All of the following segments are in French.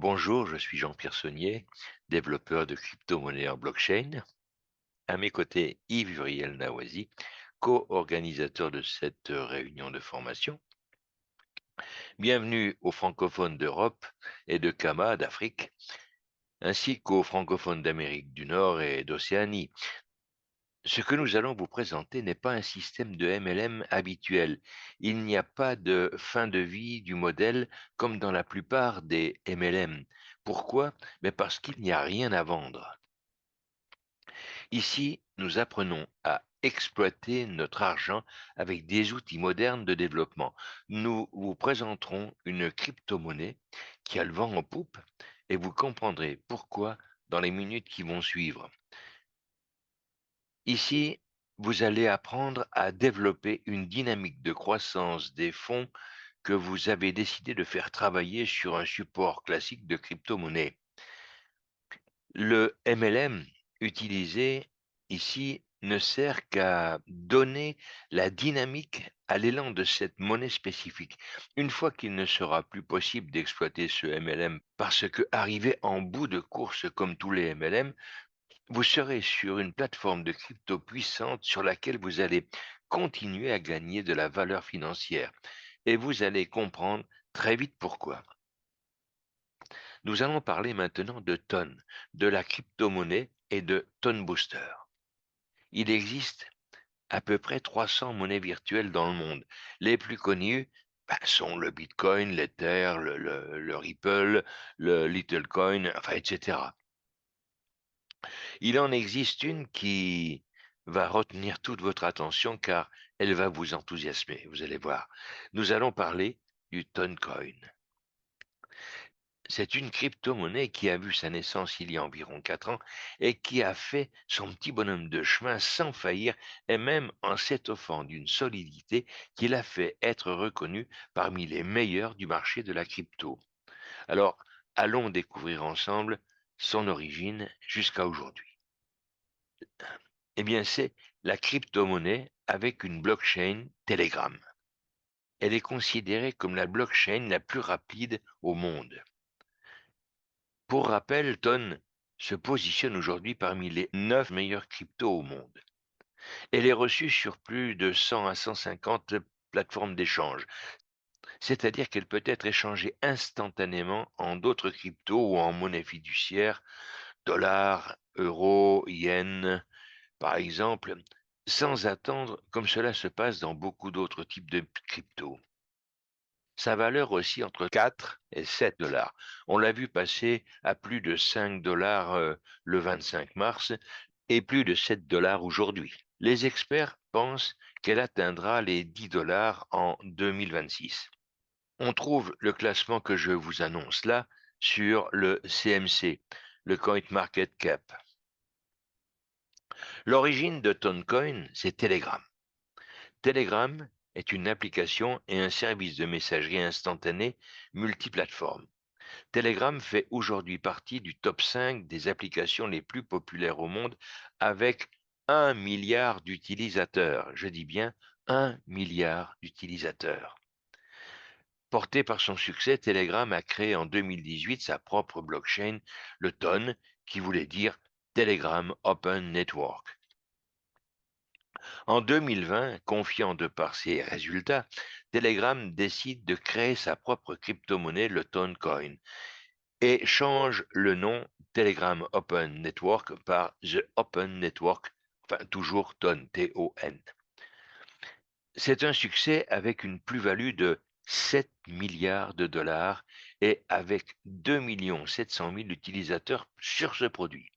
Bonjour, je suis Jean-Pierre Saunier, développeur de crypto-monnaies en blockchain. À mes côtés, Yves-Uriel Nawasi, co-organisateur de cette réunion de formation. Bienvenue aux francophones d'Europe et de Kama d'Afrique, ainsi qu'aux francophones d'Amérique du Nord et d'Océanie. Ce que nous allons vous présenter n'est pas un système de MLM habituel. Il n'y a pas de fin de vie du modèle comme dans la plupart des MLM. Pourquoi? Mais parce qu'il n'y a rien à vendre. Ici, nous apprenons à exploiter notre argent avec des outils modernes de développement. Nous vous présenterons une crypto-monnaie qui a le vent en poupe et vous comprendrez pourquoi dans les minutes qui vont suivre. Ici, vous allez apprendre à développer une dynamique de croissance des fonds que vous avez décidé de faire travailler sur un support classique de crypto-monnaie. Le MLM utilisé ici ne sert qu'à donner la dynamique à l'élan de cette monnaie spécifique. Une fois qu'il ne sera plus possible d'exploiter ce MLM parce que arrivé en bout de course comme tous les MLM, vous serez sur une plateforme de crypto puissante sur laquelle vous allez continuer à gagner de la valeur financière. Et vous allez comprendre très vite pourquoi. Nous allons parler maintenant de Ton, de la crypto-monnaie et de Ton Booster. Il existe à peu près 300 monnaies virtuelles dans le monde. Les plus connues sont le Bitcoin, l'Ether, le Ripple, le Littlecoin, enfin, etc. Il en existe une qui va retenir toute votre attention car elle va vous enthousiasmer, vous allez voir. Nous allons parler du Toncoin. C'est une crypto-monnaie qui a vu sa naissance il y a environ 4 ans et qui a fait son petit bonhomme de chemin sans faillir et même en s'étoffant d'une solidité qui l'a fait être reconnu parmi les meilleurs du marché de la crypto. Alors, allons découvrir ensemble son origine jusqu'à aujourd'hui. Eh bien, c'est la crypto-monnaie avec une blockchain Telegram. Elle est considérée comme la blockchain la plus rapide au monde. Pour rappel, Ton se positionne aujourd'hui parmi les 9 meilleurs cryptos au monde. Elle est reçue sur plus de 100 à 150 plateformes d'échange, c'est-à-dire qu'elle peut être échangée instantanément en d'autres cryptos ou en monnaie fiduciaire, dollars, euros, yens, par exemple, sans attendre comme cela se passe dans beaucoup d'autres types de cryptos. Sa valeur oscille entre 4 et 7 dollars. On l'a vu passer à plus de 5 dollars le 25 mars et plus de 7 dollars aujourd'hui. Les experts pensent qu'elle atteindra les 10 dollars en 2026. On trouve le classement que je vous annonce là sur le CMC, le CoinMarketCap. L'origine de Toncoin, c'est Telegram. Telegram est une application et un service de messagerie instantanée multiplateforme. Telegram fait aujourd'hui partie du top 5 des applications les plus populaires au monde avec 1 milliard d'utilisateurs. Je dis bien 1 milliard d'utilisateurs. Porté par son succès, Telegram a créé en 2018 sa propre blockchain, le TON, qui voulait dire Telegram Open Network. En 2020, confiant de par ses résultats, Telegram décide de créer sa propre crypto-monnaie, le Toncoin, et change le nom Telegram Open Network par The Open Network, enfin toujours Ton, T-O-N. C'est un succès avec une plus-value de 7 milliards de dollars et avec 2 700 000 utilisateurs sur ce produit.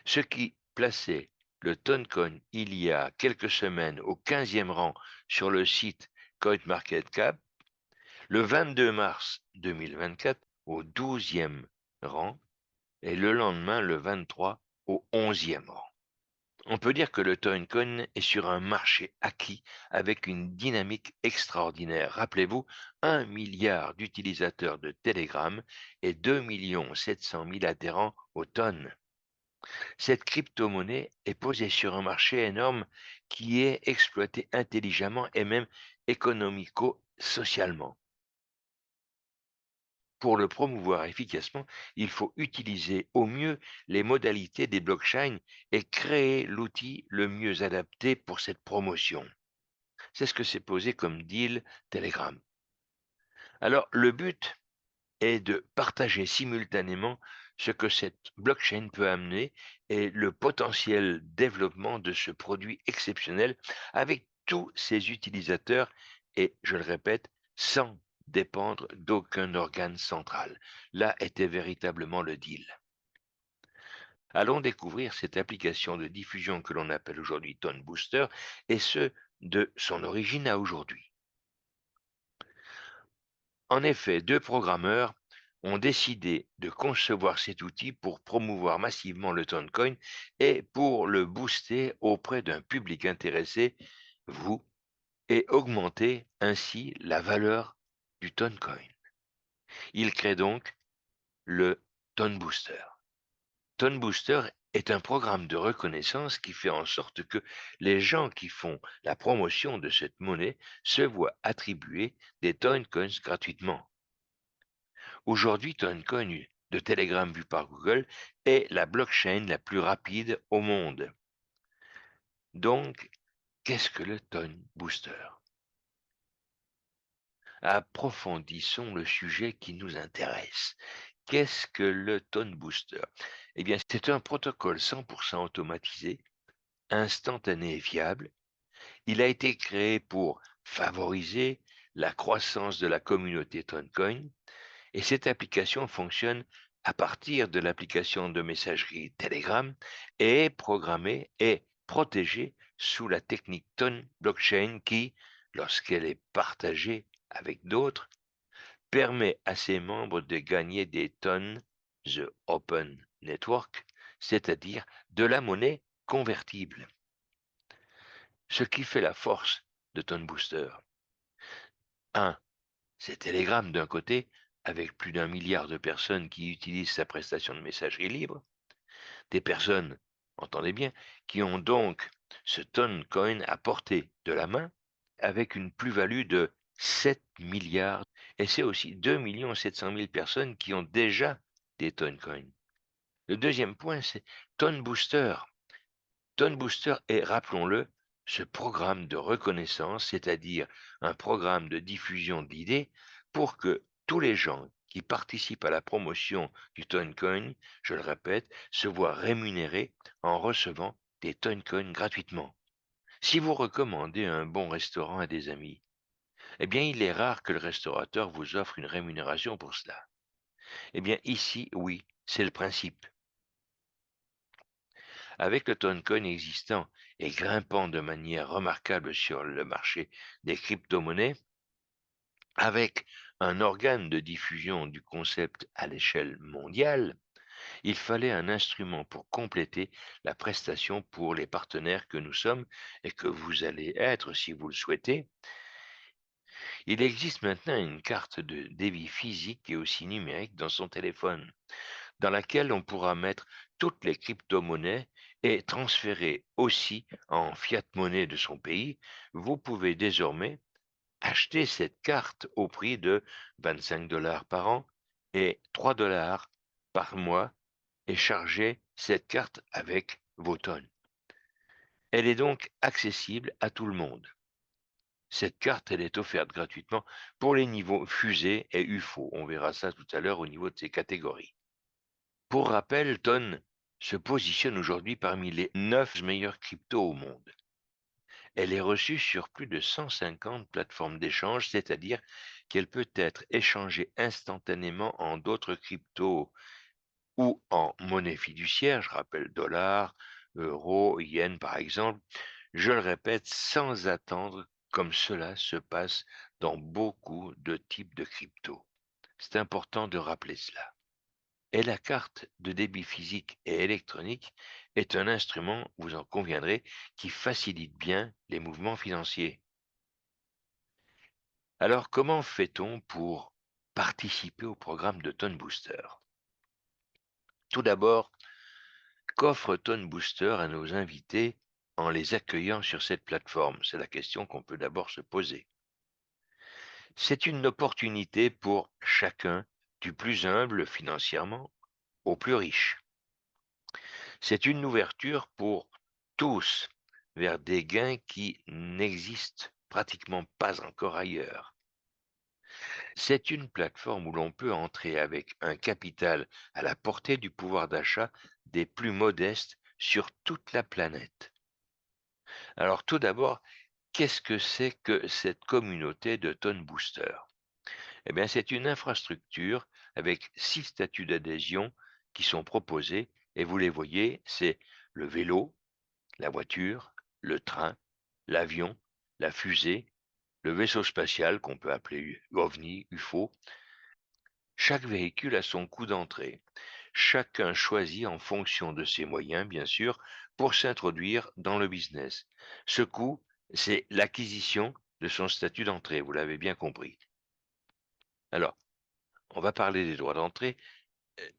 Ce qui plaçait le Toncoin il y a quelques semaines au 15e rang sur le site CoinMarketCap, le 22 mars 2024 au 12e rang et le lendemain, le 23, au 11e rang. On peut dire que le Toincoin est sur un marché acquis avec une dynamique extraordinaire. Rappelez-vous, 1 milliard d'utilisateurs de Telegram et 2 700 000 adhérents au Ton. Cette crypto-monnaie est posée sur un marché énorme qui est exploité intelligemment et même économico-socialement. Pour le promouvoir efficacement, il faut utiliser au mieux les modalités des blockchains et créer l'outil le mieux adapté pour cette promotion. C'est ce que s'est posé comme deal Telegram. Alors, le but est de partager simultanément ce que cette blockchain peut amener et le potentiel développement de ce produit exceptionnel avec tous ses utilisateurs et, je le répète, sans dépendre d'aucun organe central. Là était véritablement le deal. Allons découvrir cette application de diffusion que l'on appelle aujourd'hui Tone Booster et ce, de son origine à aujourd'hui. En effet, deux programmeurs ont décidé de concevoir cet outil pour promouvoir massivement le Toncoin et pour le booster auprès d'un public intéressé, vous, et augmenter ainsi la valeur du Toncoin. Ils créent donc le Tone Booster. Tone Booster est un programme de reconnaissance qui fait en sorte que les gens qui font la promotion de cette monnaie se voient attribuer des Toncoins gratuitement. Aujourd'hui, Toncoin de Telegram vu par Google est la blockchain la plus rapide au monde. Donc, qu'est-ce que le Tone Booster? Approfondissons le sujet qui nous intéresse. Qu'est-ce que le Tone Booster? Eh bien, c'est un protocole 100% automatisé, instantané et fiable. Il a été créé pour favoriser la croissance de la communauté Toncoin. Et cette application fonctionne à partir de l'application de messagerie Telegram et est programmée et protégée sous la technique Tone Blockchain qui, lorsqu'elle est partagée avec d'autres, permet à ses membres de gagner des tonnes, the Open Network, c'est-à-dire de la monnaie convertible. Ce qui fait la force de Tone Booster. 1. C'est Telegram d'un côté, avec plus d'un milliard de personnes qui utilisent sa prestation de messagerie libre, des personnes, entendez bien, qui ont donc ce Toncoin à portée de la main, avec une plus-value de 7 milliards, et c'est aussi 2 700 000 personnes qui ont déjà des Toncoins. Le deuxième point, c'est Tone Booster. Tone Booster est, rappelons-le, ce programme de reconnaissance, c'est-à-dire un programme de diffusion d'idées pour que tous les gens qui participent à la promotion du Toncoin, je le répète, se voient rémunérés en recevant des Toncoins gratuitement. Si vous recommandez un bon restaurant à des amis, eh bien il est rare que le restaurateur vous offre une rémunération pour cela. Eh bien ici, oui, c'est le principe. Avec le Toncoin existant et grimpant de manière remarquable sur le marché des crypto-monnaies, avec un organe de diffusion du concept à l'échelle mondiale, il fallait un instrument pour compléter la prestation pour les partenaires que nous sommes et que vous allez être si vous le souhaitez. Il existe maintenant une carte de débit physique et aussi numérique dans son téléphone, dans laquelle on pourra mettre toutes les crypto-monnaies et transférer aussi en fiat monnaie de son pays. Vous pouvez désormais acheter cette carte au prix de 25 $ par an et 3 $ par mois et charger cette carte avec vos tonnes. Elle est donc accessible à tout le monde. Cette carte, elle est offerte gratuitement pour les niveaux fusée et UFO. On verra ça tout à l'heure au niveau de ces catégories. Pour rappel, Ton se positionne aujourd'hui parmi les 9 meilleures cryptos au monde. Elle est reçue sur plus de 150 plateformes d'échange, c'est-à-dire qu'elle peut être échangée instantanément en d'autres cryptos ou en monnaie fiduciaire, je rappelle dollars, euros, yens par exemple, je le répète, sans attendre comme cela se passe dans beaucoup de types de cryptos. C'est important de rappeler cela. Et la carte de débit physique et électronique est un instrument, vous en conviendrez, qui facilite bien les mouvements financiers. Alors, comment fait-on pour participer au programme de Tone Booster? Tout d'abord, qu'offre Tone Booster à nos invités en les accueillant sur cette plateforme? C'est la question qu'on peut d'abord se poser. C'est une opportunité pour chacun du plus humble financièrement au plus riche. C'est une ouverture pour tous vers des gains qui n'existent pratiquement pas encore ailleurs. C'est une plateforme où l'on peut entrer avec un capital à la portée du pouvoir d'achat des plus modestes sur toute la planète. Alors tout d'abord, qu'est-ce que c'est que cette communauté de Tone Booster? Eh bien, c'est une infrastructure avec 6 statuts d'adhésion qui sont proposés et vous les voyez, c'est le vélo, la voiture, le train, l'avion, la fusée, le vaisseau spatial qu'on peut appeler OVNI, UFO. Chaque véhicule a son coût d'entrée. Chacun choisit en fonction de ses moyens, bien sûr, pour s'introduire dans le business. Ce coût, c'est l'acquisition de son statut d'entrée, vous l'avez bien compris. Alors, on va parler des droits d'entrée.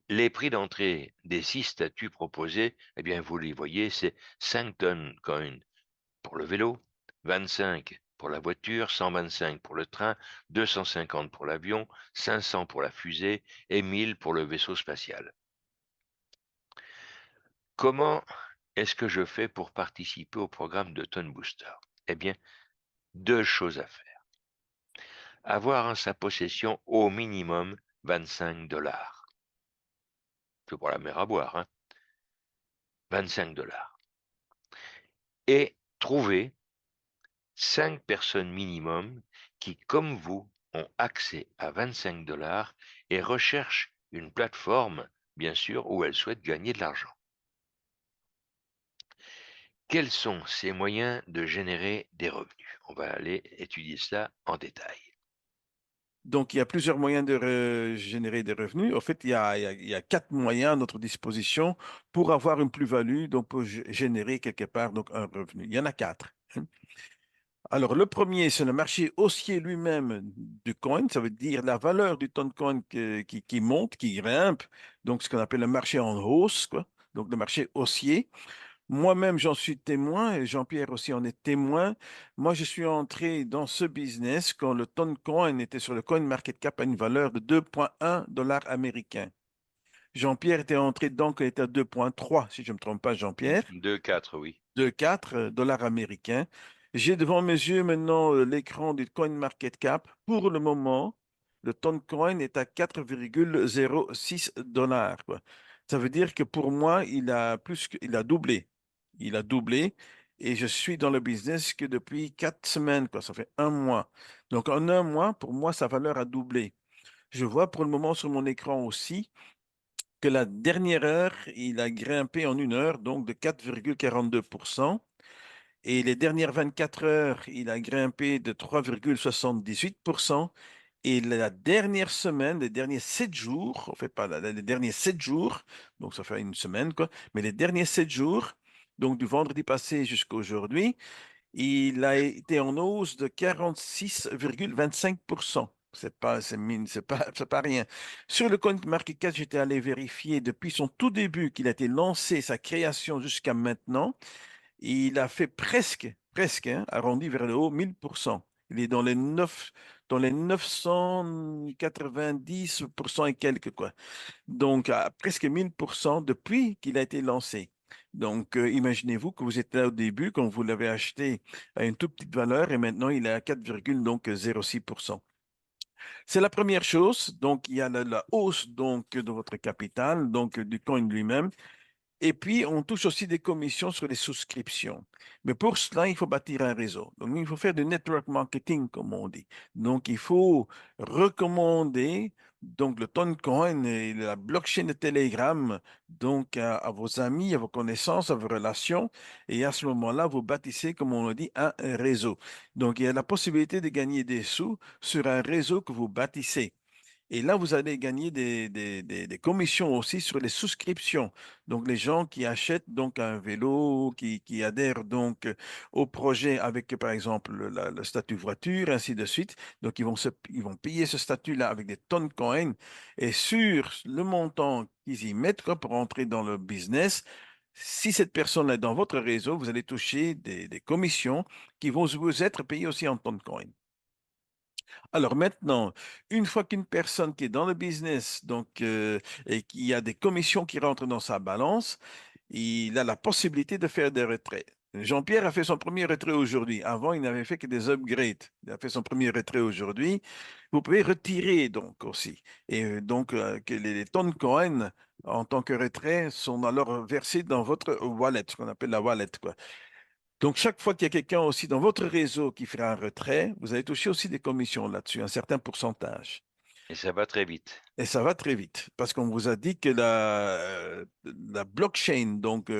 Les prix d'entrée des 6 statuts proposés, eh bien, vous les voyez, c'est 5 tonnes coin pour le vélo, 25 pour la voiture, 125 pour le train, 250 pour l'avion, 500 pour la fusée et 1000 pour le vaisseau spatial. Comment est-ce que je fais pour participer au programme de Tone Booster? Eh bien, 2 choses à faire. Avoir en sa possession au minimum 25 $. C'est pour la mer à boire, hein. 25 $. Et trouver 5 personnes minimum qui, comme vous, ont accès à 25 $ et recherchent une plateforme, bien sûr, où elles souhaitent gagner de l'argent. Quels sont ces moyens de générer des revenus? On va aller étudier cela en détail. Donc, il y a plusieurs moyens de générer des revenus. En fait, il y a 4 moyens à notre disposition pour avoir une plus-value, donc pour générer quelque part donc, un revenu. Il y en a 4, hein. Alors, le premier, c'est le marché haussier lui-même du coin. Ça veut dire la valeur du ton de coin qui monte, qui grimpe. Donc, ce qu'on appelle le marché en hausse, quoi. Donc, le marché haussier. Moi-même, j'en suis témoin et Jean-Pierre aussi en est témoin. Moi, je suis entré dans ce business quand le Toncoin était sur le CoinMarketCap à une valeur de 2,1 dollars américains. Jean-Pierre était entré dedans quand il était à 2,3, si je ne me trompe pas, Jean-Pierre. 2, 4, oui. 2,4 dollars américains. J'ai devant mes yeux maintenant l'écran du CoinMarketCap. Pour le moment, le Toncoin est à 4,06 dollars, quoi. Ça veut dire que pour moi, il a doublé. Il a doublé et je suis dans le business que depuis 4 semaines, quoi. Ça fait un mois. Donc en un mois, pour moi, sa valeur a doublé. Je vois pour le moment sur mon écran aussi que la dernière heure, il a grimpé en une heure, donc de 4,42%. Et les dernières 24 heures, il a grimpé de 3,78%. Et la dernière semaine, les derniers 7 jours, en fait pas les derniers 7 jours, donc ça fait une semaine, quoi, mais les derniers 7 jours, donc du vendredi passé jusqu'à aujourd'hui, il a été en hausse de 46,25%. C'est pas rien. Sur le CoinMarketCap, j'étais allé vérifier depuis son tout début qu'il a été lancé, sa création jusqu'à maintenant. Il a fait presque, hein, arrondi vers le haut, 1000%. Il est dans les 990% et quelques, quoi. Donc, à presque 1000% depuis qu'il a été lancé. Donc, imaginez-vous que vous étiez là au début, quand vous l'avez acheté à une toute petite valeur et maintenant il est à 4,06%. C'est la première chose. Donc, il y a la hausse donc, de votre capital, donc du coin lui-même. Et puis, on touche aussi des commissions sur les souscriptions. Mais pour cela, il faut bâtir un réseau. Donc, il faut faire du network marketing, comme on dit. Donc, il faut recommander donc, le Toncoin et la blockchain de Telegram donc, à vos amis, à vos connaissances, à vos relations. Et à ce moment-là, vous bâtissez, comme on le dit, un réseau. Donc, il y a la possibilité de gagner des sous sur un réseau que vous bâtissez. Et là, vous allez gagner des commissions aussi sur les souscriptions. Donc, les gens qui achètent donc un vélo, qui adhèrent donc au projet avec, par exemple, le statut voiture, ainsi de suite. Donc, ils vont payer ce statut-là avec des tonnes de coins. Et sur le montant qu'ils y mettent quoi, pour entrer dans le business, si cette personne est dans votre réseau, vous allez toucher des commissions qui vont vous être payées aussi en tonnes de coins. Alors maintenant, une fois qu'une personne qui est dans le business, donc, et qui a des commissions qui rentrent dans sa balance, il a la possibilité de faire des retraits. Jean-Pierre a fait son premier retrait aujourd'hui. Avant, il n'avait fait que des upgrades. Il a fait son premier retrait aujourd'hui. Vous pouvez retirer donc aussi. Et donc, que les tonnes coin en tant que retrait sont alors versées dans votre wallet, ce qu'on appelle la wallet, quoi. Donc, chaque fois qu'il y a quelqu'un aussi dans votre réseau qui fera un retrait, vous allez toucher aussi des commissions là-dessus, un certain pourcentage. Et ça va très vite. Et ça va très vite parce qu'on vous a dit que la blockchain donc,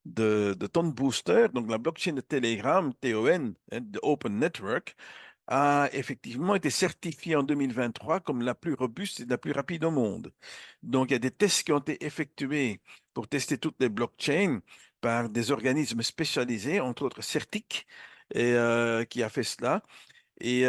de Ton Booster, donc la blockchain de Telegram, TON, hein, de Open Network, a effectivement été certifiée en 2023 comme la plus robuste et la plus rapide au monde. Donc, il y a des tests qui ont été effectués pour tester toutes les blockchains par des organismes spécialisés, entre autres Certic, et, qui a fait cela. Et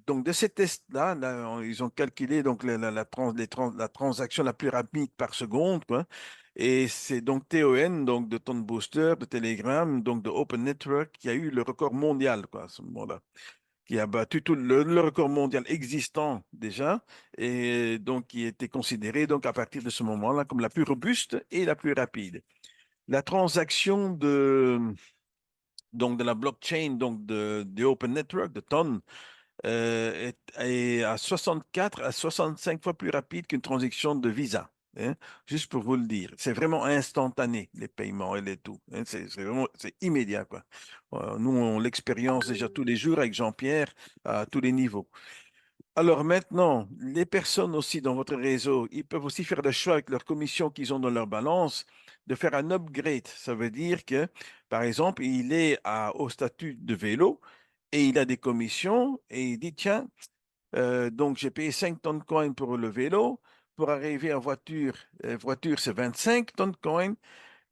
donc, de ces tests-là, ils ont calculé donc, la transaction la plus rapide par seconde, quoi. Et c'est donc TON, donc de Ton Booster, de Telegram, donc de Open Network, qui a eu le record mondial, quoi, à ce moment-là, qui a battu tout le record mondial existant déjà, et donc qui était considéré donc à partir de ce moment-là comme la plus robuste et la plus rapide. La transaction donc de la blockchain, donc de Open Network, de Ton, est à 64 à 65 fois plus rapide qu'une transaction de Visa. Hein, juste pour vous le dire. C'est vraiment instantané, les paiements et les tout. Hein, c'est vraiment, c'est immédiat, quoi. Nous, on l'expérience déjà tous les jours avec Jean-Pierre à tous les niveaux. Alors maintenant, les personnes aussi dans votre réseau, ils peuvent aussi faire le choix avec leur commission qu'ils ont dans leur balance de faire un upgrade. Ça veut dire que, par exemple, il est au statut de vélo et il a des commissions et il dit, tiens, donc j'ai payé 5 tonnes de coin pour le vélo. Pour arriver en voiture, voiture c'est 25 tonnes de coin.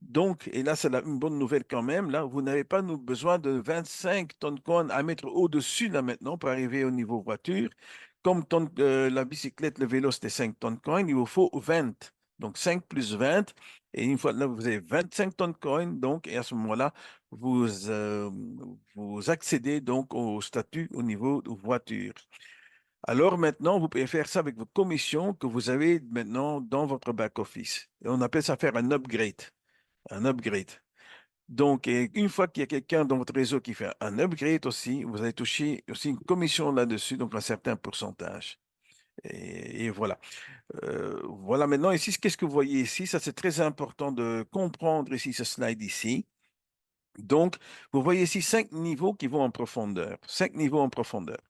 Donc, et là, c'est une bonne nouvelle quand même. Là, vous n'avez pas besoin de 25 tonnes de coin à mettre au-dessus là maintenant pour arriver au niveau voiture. Comme la bicyclette, le vélo, c'était 5 tonnes de coin, il vous faut 20. Donc, 5 plus 20. Et une fois là, vous avez 25 tonnes de coin. Donc, et à ce moment-là, vous accédez donc au statut au niveau de voiture. Alors maintenant, vous pouvez faire ça avec vos commissions que vous avez maintenant dans votre back-office. Et on appelle ça faire un upgrade. Un upgrade. Donc, et une fois qu'il y a quelqu'un dans votre réseau qui fait un upgrade aussi, vous allez toucher aussi une commission là-dessus, donc un certain pourcentage. Et voilà. Voilà maintenant, ici, qu'est-ce que vous voyez ici? Ça, c'est très important de comprendre ici ce slide ici. Donc, vous voyez ici 5 niveaux qui vont en profondeur. 5 niveaux en profondeur.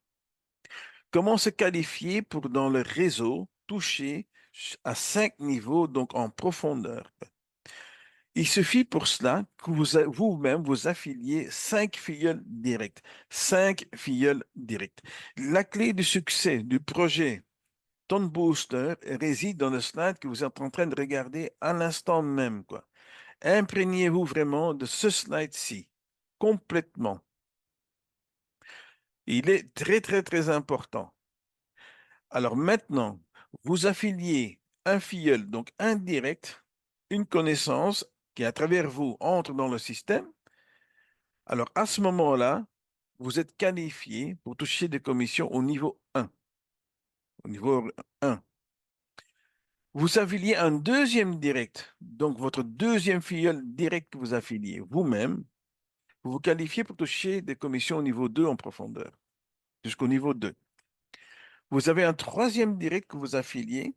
Comment se qualifier pour, dans le réseau, toucher à 5 niveaux, donc en profondeur? Il suffit pour cela que vous-même vous affiliez 5 filleuls directs. 5 filleuls directs. La clé du succès du projet Ton Booster réside dans le slide que vous êtes en train de regarder à l'instant même, quoi. Imprégnez-vous vraiment de ce slide-ci, complètement. Il est très, très, très important. Alors maintenant, vous affiliez un filleul, donc indirect, une connaissance qui, à travers vous, entre dans le système. Alors, à ce moment-là, vous êtes qualifié pour toucher des commissions au niveau 1. Au niveau 1. Vous affiliez un deuxième direct, donc votre deuxième filleul direct que vous affiliez vous-même, vous vous qualifiez pour toucher des commissions au niveau 2 en profondeur, jusqu'au niveau 2. Vous avez un troisième direct que vous affiliez.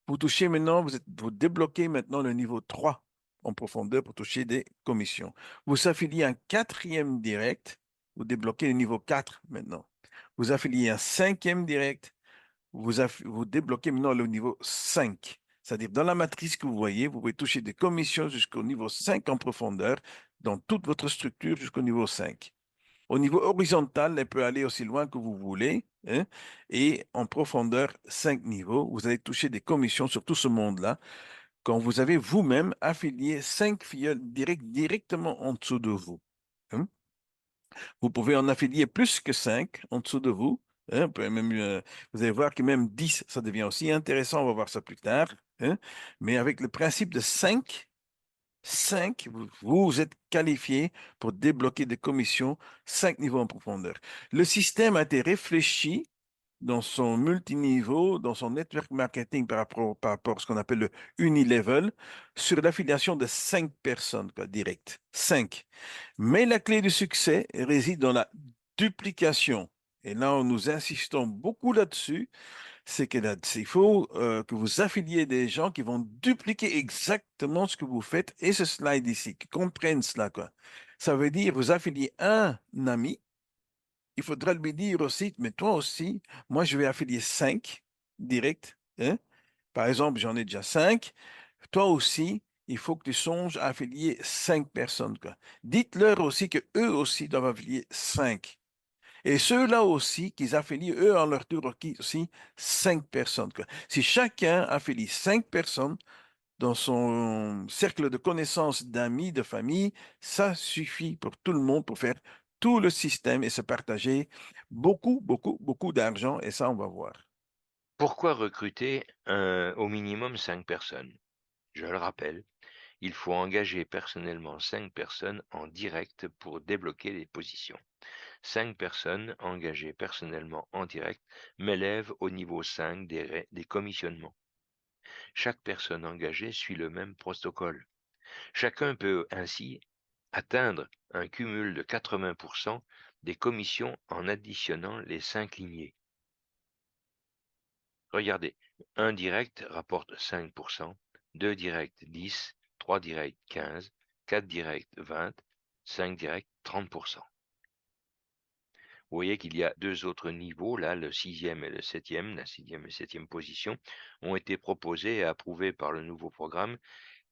Vous touchez maintenant, vous débloquez maintenant le niveau 3 en profondeur pour toucher des commissions. Vous affiliez un quatrième direct, vous débloquez le niveau 4 maintenant. Vous affiliez un cinquième direct, vous débloquez maintenant le niveau 5. C'est-à-dire, dans la matrice que vous voyez, vous pouvez toucher des commissions jusqu'au niveau 5 en profondeur, dans toute votre structure jusqu'au niveau 5. Au niveau horizontal, elle peut aller aussi loin que vous voulez, hein, et en profondeur, 5 niveaux. Vous allez toucher des commissions sur tout ce monde-là quand vous avez vous-même affilié 5 filleuls directement en dessous de vous. Hein. Vous pouvez en affilier plus que 5 en dessous de vous. Hein, même, vous allez voir que même 10, ça devient aussi intéressant. On va voir ça plus tard. Hein. Mais avec le principe de 5, 5, vous êtes qualifié pour débloquer des commissions 5 niveaux en profondeur. Le système a été réfléchi dans son multiniveau, dans son network marketing par rapport à ce qu'on appelle le unilevel, sur l'affiliation de 5 personnes, quoi, direct. 5. Mais la clé du succès réside dans la duplication. Et là, nous insistons beaucoup là-dessus, c'est que il faut que vous affiliez des gens qui vont dupliquer exactement ce que vous faites et ce slide ici, qui comprennent cela, quoi. Ça veut dire vous affiliez un ami, il faudra lui dire aussi, mais toi aussi, moi je vais affilier 5 direct, hein. Par exemple, j'en ai déjà 5. Toi aussi, il faut que tu songes à affilier 5 personnes, quoi. Dites-leur aussi que eux aussi doivent affilier 5. Et ceux-là aussi, qu'ils affilient, eux, en leur tour aussi, 5 personnes, quoi. Si chacun affilie 5 personnes dans son cercle de connaissances, d'amis, de famille, ça suffit pour tout le monde pour faire tout le système et se partager beaucoup, beaucoup, beaucoup d'argent. Et ça, on va voir. Pourquoi recruter au minimum 5 personnes? Je le rappelle, il faut engager personnellement 5 personnes en direct pour débloquer les positions. 5 personnes engagées personnellement en direct m'élèvent au niveau 5 des commissionnements. Chaque personne engagée suit le même protocole. Chacun peut ainsi atteindre un cumul de 80% des commissions en additionnant les 5 lignées. Regardez, un direct rapporte 5%, 2 directs 10, 3 directs 15, 4 directs 20, 5 directs 30%. Vous voyez qu'il y a deux autres niveaux, là, le sixième et le septième, la sixième et septième position, ont été proposés et approuvés par le nouveau programme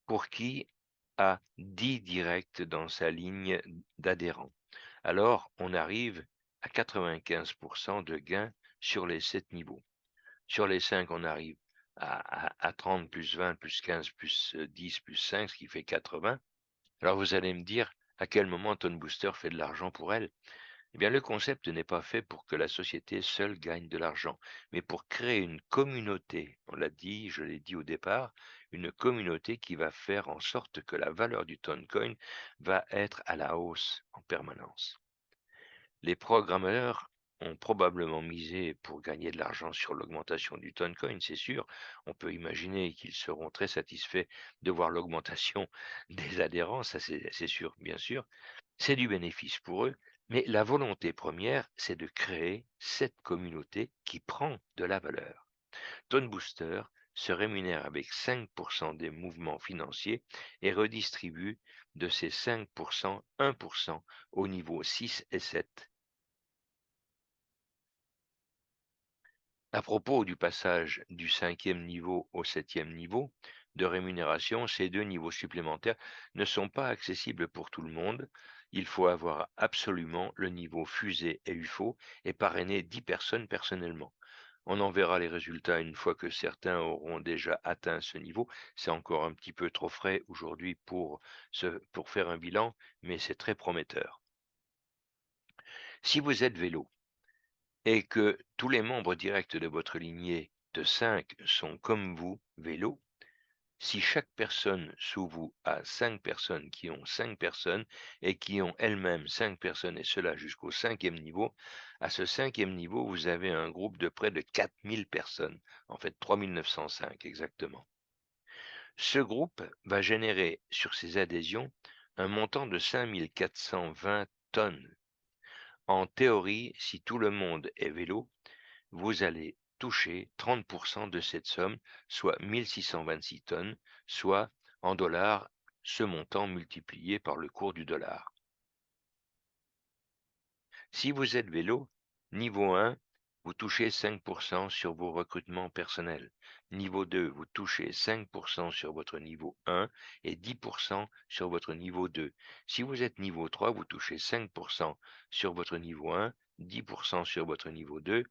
pour qui a 10 directs dans sa ligne d'adhérents. Alors, on arrive à 95% de gains sur les 7 niveaux. Sur les 5, on arrive à 30 plus 20 plus 15 plus 10 plus 5, ce qui fait 80. Alors vous allez me dire à quel moment Tone Booster fait de l'argent pour elle. Eh bien, le concept n'est pas fait pour que la société seule gagne de l'argent, mais pour créer une communauté. On l'a dit, je l'ai dit au départ, une communauté qui va faire en sorte que la valeur du Toncoin va être à la hausse en permanence. Les programmeurs ont probablement misé pour gagner de l'argent sur l'augmentation du Toncoin, c'est sûr. On peut imaginer qu'ils seront très satisfaits de voir l'augmentation des adhérents, ça c'est sûr, bien sûr. C'est du bénéfice pour eux, mais la volonté première, c'est de créer cette communauté qui prend de la valeur. Tone Booster se rémunère avec 5% des mouvements financiers et redistribue de ces 5% 1% au niveau 6 et 7. À propos du passage du cinquième niveau au septième niveau de rémunération, ces deux niveaux supplémentaires ne sont pas accessibles pour tout le monde. Il faut avoir absolument le niveau fusée et UFO et parrainer 10 personnes personnellement. On en verra les résultats une fois que certains auront déjà atteint ce niveau. C'est encore un petit peu trop frais aujourd'hui pour faire un bilan, mais c'est très prometteur. Si vous êtes vélo, et que tous les membres directs de votre lignée de 5 sont comme vous, vélo, si chaque personne sous vous a 5 personnes qui ont 5 personnes et qui ont elles-mêmes 5 personnes, et cela jusqu'au cinquième niveau, à ce cinquième niveau, vous avez un groupe de près de 4000 personnes, en fait 3905 exactement. Ce groupe va générer sur ses adhésions un montant de 5420 tonnes. En théorie, si tout le monde est vélo, vous allez toucher 30% de cette somme, soit 1626 tonnes, soit en dollars, ce montant multiplié par le cours du dollar. Si vous êtes vélo, niveau 1, vous touchez 5% sur vos recrutements personnels. Niveau 2, vous touchez 5% sur votre niveau 1 et 10% sur votre niveau 2. Si vous êtes niveau 3, vous touchez 5% sur votre niveau 1, 10% sur votre niveau 2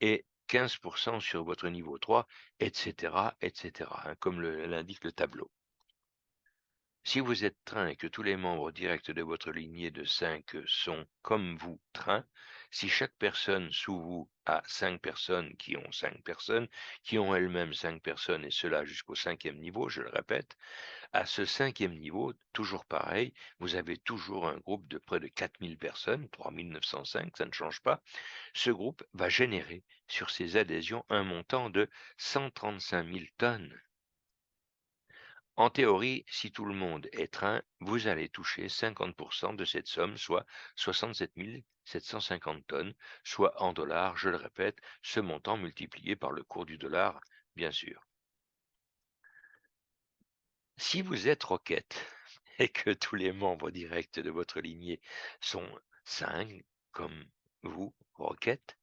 et 15% sur votre niveau 3, etc., etc., hein, comme l'indique le tableau. Si vous êtes train et que tous les membres directs de votre lignée de 5 sont, comme vous, train, si chaque personne sous vous a 5 personnes qui ont 5 personnes, qui ont elles-mêmes 5 personnes, et cela jusqu'au cinquième niveau, je le répète, à ce cinquième niveau, toujours pareil, vous avez toujours un groupe de près de 4000 personnes, 3905, ça ne change pas. Ce groupe va générer sur ses adhésions un montant de 135 000 tonnes. En théorie, si tout le monde est train, vous allez toucher 50% de cette somme, soit 67 750 tonnes, soit en dollars, je le répète, ce montant multiplié par le cours du dollar, bien sûr. Si vous êtes Roquette et que tous les membres directs de votre lignée sont 5, comme vous, Roquette,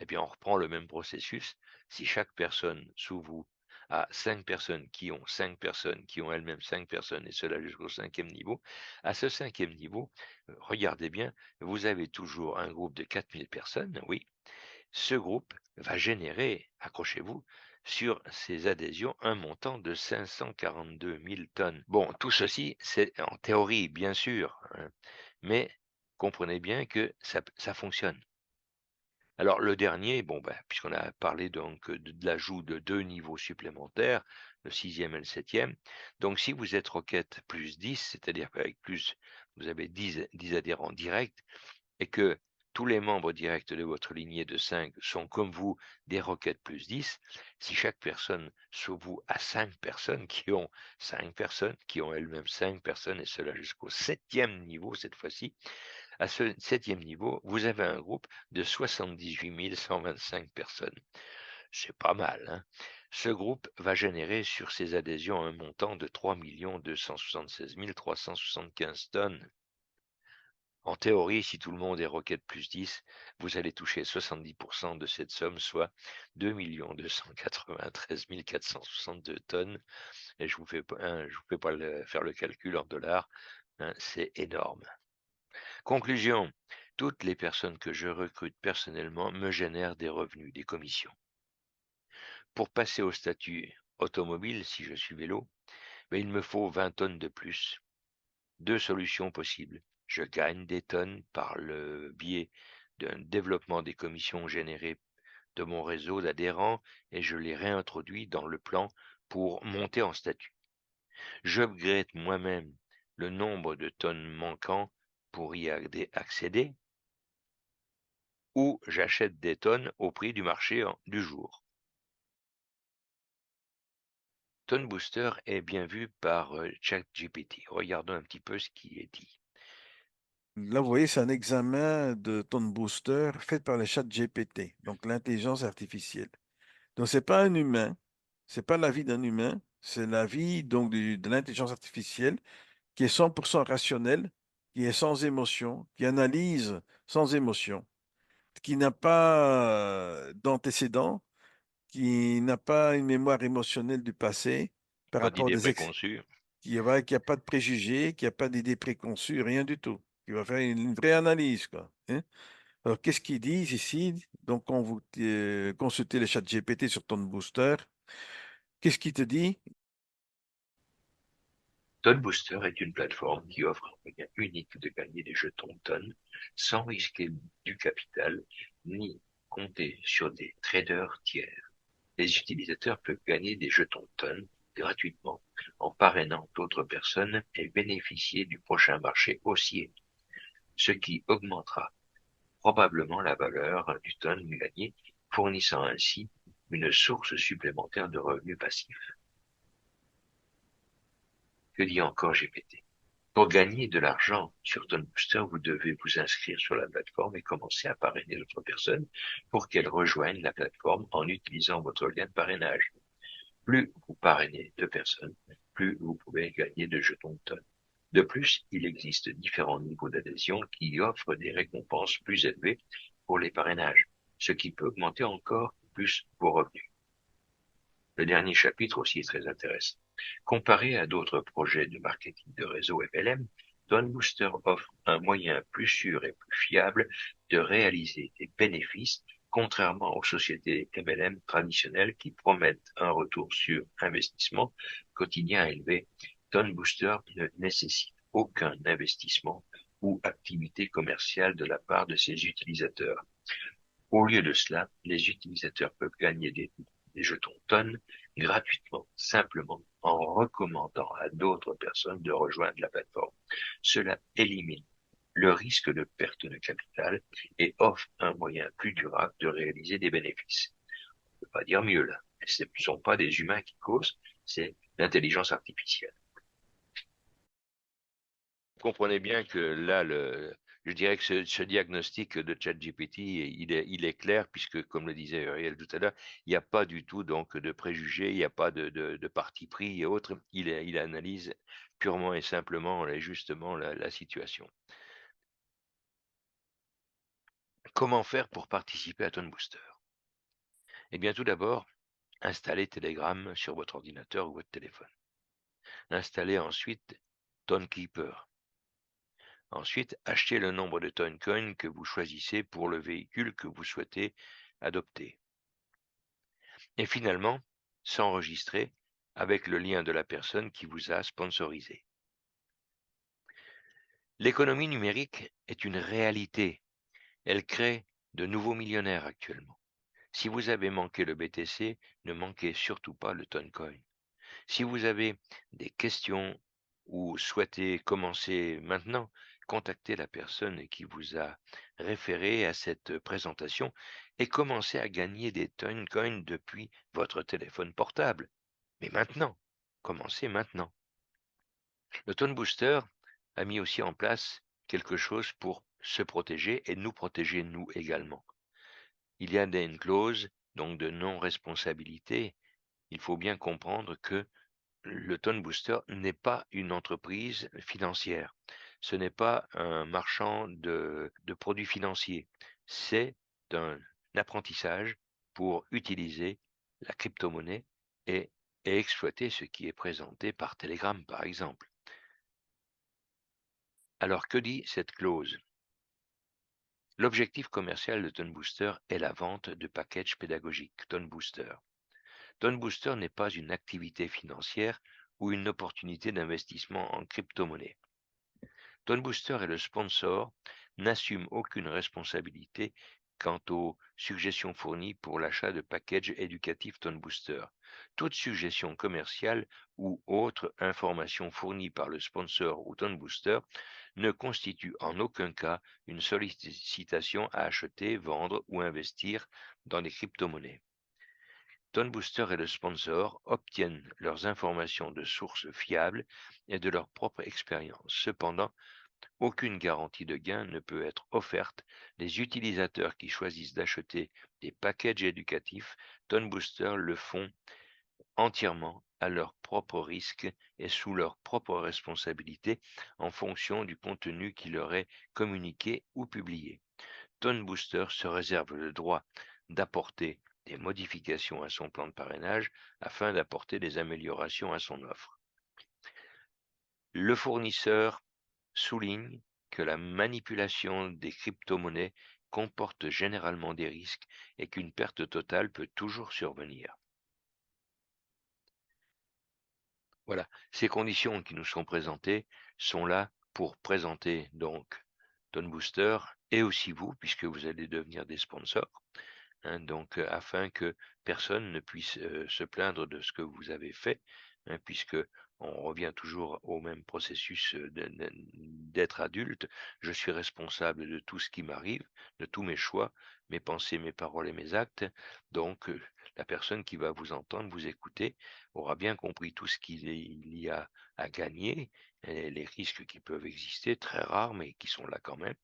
eh bien, on reprend le même processus. Si chaque personne sous vous a 5 personnes qui ont 5 personnes qui ont elles-mêmes 5 personnes, et cela jusqu'au cinquième niveau, à ce cinquième niveau, regardez bien, vous avez toujours un groupe de 4000 personnes, oui. Ce groupe va générer, accrochez-vous, sur ses adhésions un montant de 542 000 tonnes. Bon, tout ceci, c'est en théorie, bien sûr, hein, mais comprenez bien que ça fonctionne. Alors le dernier, bon, ben, puisqu'on a parlé donc de l'ajout de 2 niveaux supplémentaires, le sixième et le septième. Donc si vous êtes Rocket plus 10, c'est-à-dire qu'avec plus, vous avez 10 adhérents directs, et que tous les membres directs de votre lignée de 5 sont comme vous des Rocket plus 10, si chaque personne sous vous a 5 personnes qui ont 5 personnes, qui ont elles-mêmes 5 personnes, et cela jusqu'au septième niveau cette fois-ci, à ce septième niveau, vous avez un groupe de 78 125 personnes. C'est pas mal, hein? Ce groupe va générer sur ses adhésions un montant de 3 276 375 tonnes. En théorie, si tout le monde est Rocket plus 10, vous allez toucher 70% de cette somme, soit 2 293 462 tonnes. Et je vous fais pas, hein, je vous fais pas faire le calcul en dollars, hein, c'est énorme. Conclusion, toutes les personnes que je recrute personnellement me génèrent des revenus, des commissions. Pour passer au statut automobile, si je suis vélo, ben, il me faut 20 tonnes de plus. Deux solutions possibles. Je gagne des tonnes par le biais d'un développement des commissions générées de mon réseau d'adhérents et je les réintroduis dans le plan pour monter en statut. J'upgrade moi-même le nombre de tonnes manquant pour y accéder ou j'achète des tonnes au prix du marché du jour. Tone Booster est bien vu par ChatGPT. Regardons un petit peu ce qui est dit. Là, vous voyez, c'est un examen de Tone Booster fait par le chat GPT, donc l'intelligence artificielle. Donc, c'est pas un humain, c'est pas l'avis d'un humain, c'est l'avis donc de l'intelligence artificielle qui est 100% rationnelle, qui est sans émotion, qui analyse sans émotion, qui n'a pas d'antécédents, qui n'a pas une mémoire émotionnelle du passé par Pas rapport à d'idée des ex, préconçue. qui a pas de préjugés, qui a pas d'idées préconçues, rien du tout. Qui va faire une vraie analyse, quoi. Hein. Alors, qu'est-ce qu'ils disent ici? Donc, quand vous consultez le chat GPT sur ton booster, qu'est-ce qu'il te dit? Tone Booster est une plateforme qui offre un moyen unique de gagner des jetons tonnes sans risquer du capital ni compter sur des traders tiers. Les utilisateurs peuvent gagner des jetons tonnes gratuitement en parrainant d'autres personnes et bénéficier du prochain marché haussier, ce qui augmentera probablement la valeur du tonne gagné, fournissant ainsi une source supplémentaire de revenus passifs. Que dit encore GPT? Pour gagner de l'argent sur Tone Booster, vous devez vous inscrire sur la plateforme et commencer à parrainer d'autres personnes pour qu'elles rejoignent la plateforme en utilisant votre lien de parrainage. Plus vous parrainez de personnes, plus vous pouvez gagner de jetons de tonnes. De plus, il existe différents niveaux d'adhésion qui offrent des récompenses plus élevées pour les parrainages, ce qui peut augmenter encore plus vos revenus. Le dernier chapitre aussi est très intéressant. Comparé à d'autres projets de marketing de réseau MLM, Tone Booster offre un moyen plus sûr et plus fiable de réaliser des bénéfices, contrairement aux sociétés MLM traditionnelles qui promettent un retour sur investissement quotidien élevé Ton Booster ne nécessite aucun investissement ou activité commerciale de la part de ses utilisateurs. Au lieu de cela, les utilisateurs peuvent gagner des jetons tonnes gratuitement, simplement en recommandant à d'autres personnes de rejoindre la plateforme. Cela élimine le risque de perte de capital et offre un moyen plus durable de réaliser des bénéfices. On ne peut pas dire mieux là. Ce ne sont pas des humains qui causent, c'est l'intelligence artificielle. Comprenez bien que là, je dirais que ce diagnostic de ChatGPT, il est clair, puisque, comme le disait Uriel tout à l'heure, il n'y a pas du tout donc de préjugés, il n'y a pas de parti pris et autres. Il analyse purement et simplement et justement la situation. Comment faire pour participer à Ton Booster? Eh bien, tout d'abord, installez Telegram sur votre ordinateur ou votre téléphone. Installez ensuite ToneKeeper. Ensuite, achetez le nombre de ToneCoin que vous choisissez pour le véhicule que vous souhaitez adopter. Et finalement, s'enregistrer avec le lien de la personne qui vous a sponsorisé. L'économie numérique est une réalité. Elle crée de nouveaux millionnaires actuellement. Si vous avez manqué le BTC, ne manquez surtout pas le ToneCoin. Si vous avez des questions ou souhaitez commencer maintenant, contactez la personne qui vous a référé à cette présentation et commencez à gagner des Coins depuis votre téléphone portable. Mais maintenant, commencez maintenant. Le Tone Booster a mis aussi en place quelque chose pour se protéger et nous protéger nous également. Il y a une clause donc de non-responsabilité. Il faut bien comprendre que le Tone Booster n'est pas une entreprise financière. Ce n'est pas un marchand de produits financiers. C'est un apprentissage pour utiliser la crypto-monnaie et, et exploiter ce qui est présenté par Telegram, par exemple. Alors, que dit cette clause? L'objectif commercial de Tone Booster est la vente de packages pédagogiques Tone Booster. Tone Booster n'est pas une activité financière ou une opportunité d'investissement en crypto-monnaie. Tone Booster et le sponsor n'assument aucune responsabilité quant aux suggestions fournies pour l'achat de packages éducatifs Tone Booster. Toute suggestion commerciale ou autre information fournie par le sponsor ou Tone Booster ne constitue en aucun cas une sollicitation à acheter, vendre ou investir dans les crypto-monnaies. Tone Booster et le sponsor obtiennent leurs informations de sources fiables et de leur propre expérience. Cependant, aucune garantie de gain ne peut être offerte. Les utilisateurs qui choisissent d'acheter des packages éducatifs Tone Booster le font entièrement à leur propre risque et sous leur propre responsabilité en fonction du contenu qui leur est communiqué ou publié. Tone Booster se réserve le droit d'apporter des modifications à son plan de parrainage afin d'apporter des améliorations à son offre. Le fournisseur souligne que la manipulation des crypto-monnaies comporte généralement des risques et qu'une perte totale peut toujours survenir. Voilà, ces conditions qui nous sont présentées sont là pour présenter donc Tone Booster et aussi vous, puisque vous allez devenir des sponsors. Donc, afin que personne ne puisse se plaindre de ce que vous avez fait, puisque on revient toujours au même processus d'être adulte. Je suis responsable de tout ce qui m'arrive, de tous mes choix, mes pensées, mes paroles et mes actes. Donc, la personne qui va vous entendre, vous écouter, aura bien compris tout ce qu'il y a à gagner, et les risques qui peuvent exister, très rares, mais qui sont là quand même.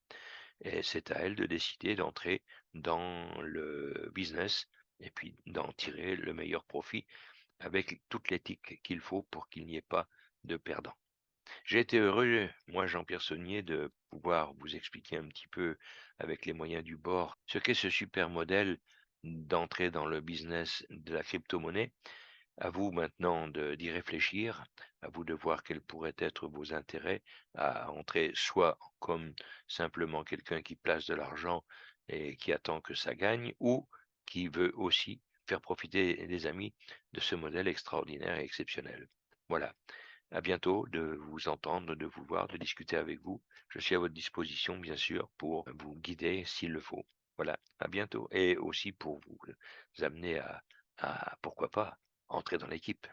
Et c'est à elle de décider d'entrer dans le business et puis d'en tirer le meilleur profit avec toute l'éthique qu'il faut pour qu'il n'y ait pas de perdants. J'ai été heureux, moi Jean-Pierre Saunier, de pouvoir vous expliquer un petit peu avec les moyens du bord ce qu'est ce super modèle d'entrer dans le business de la crypto-monnaie. À vous maintenant d'y réfléchir, à vous de voir quels pourraient être vos intérêts à entrer soit comme simplement quelqu'un qui place de l'argent et qui attend que ça gagne, ou qui veut aussi faire profiter des amis de ce modèle extraordinaire et exceptionnel. Voilà. À bientôt, de vous entendre, de vous voir, de discuter avec vous. Je suis à votre disposition, bien sûr, pour vous guider s'il le faut. Voilà, à bientôt et aussi pour vous amener à pourquoi pas, entrer dans l'équipe.